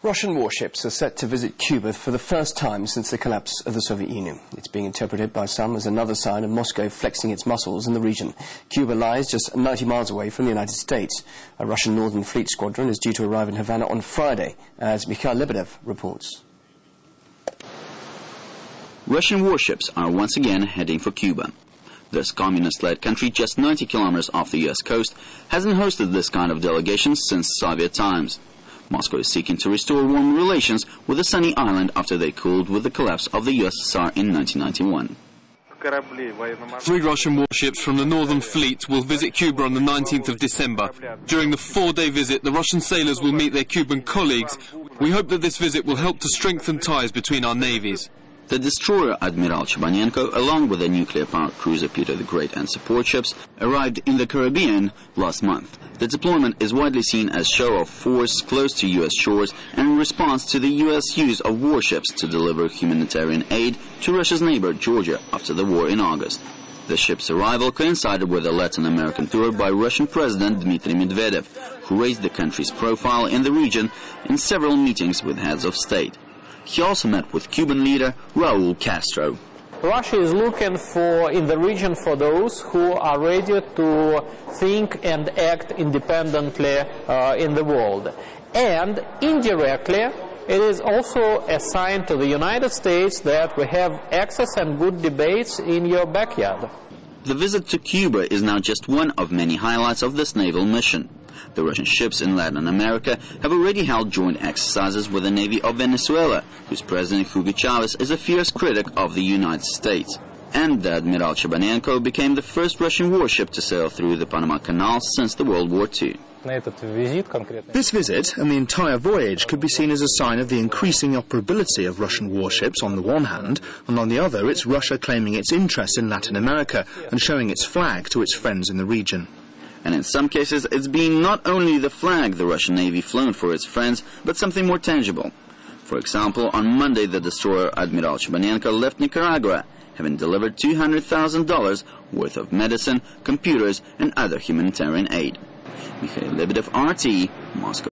Russian warships are set to visit Cuba for the first time since the collapse of the Soviet Union. It's being interpreted by some as another sign of Moscow flexing its muscles in the region. Cuba lies just 90 miles away from the United States. A Russian Northern Fleet squadron is due to arrive in Havana on Friday, as Mikhail Lebedev reports. Russian warships are once again heading for Cuba. This communist-led country, just 90 kilometers off the U.S. coast, hasn't hosted this kind of delegation since Soviet times. Moscow is seeking to restore warm relations with the sunny island after they cooled with the collapse of the USSR in 1991. 3 Russian warships from the Northern Fleet will visit Cuba on the 19th of December. During the 4-day visit, the Russian sailors will meet their Cuban colleagues. We hope that this visit will help to strengthen ties between our navies. The destroyer Admiral Chebanenko, along with the nuclear-powered cruiser Peter the Great and support ships, arrived in the Caribbean last month. The deployment is widely seen as show of force close to U.S. shores and in response to the U.S. use of warships to deliver humanitarian aid to Russia's neighbor Georgia after the war in August. The ship's arrival coincided with a Latin American tour by Russian President Dmitry Medvedev, who raised the country's profile in the region in several meetings with heads of state. He also met with Cuban leader Raul Castro. Russia is looking in the region for those who are ready to think and act independently in the world. And indirectly, it is also a sign to the United States that we have access and good debates in your backyard. The visit to Cuba is now just one of many highlights of this naval mission. The Russian ships in Latin America have already held joint exercises with the Navy of Venezuela, whose President Hugo Chavez is a fierce critic of the United States. And the Admiral Chebanenko became the first Russian warship to sail through the Panama Canal since the World War II. This visit and the entire voyage could be seen as a sign of the increasing operability of Russian warships on the one hand, and on the other it's Russia claiming its interest in Latin America and showing its flag to its friends in the region. And in some cases, it's been not only the flag the Russian Navy flown for its friends, but something more tangible. For example, on Monday, the destroyer Admiral Chebanenko left Nicaragua, having delivered $200,000 worth of medicine, computers, and other humanitarian aid. Mikhail Lebedev, RT, Moscow.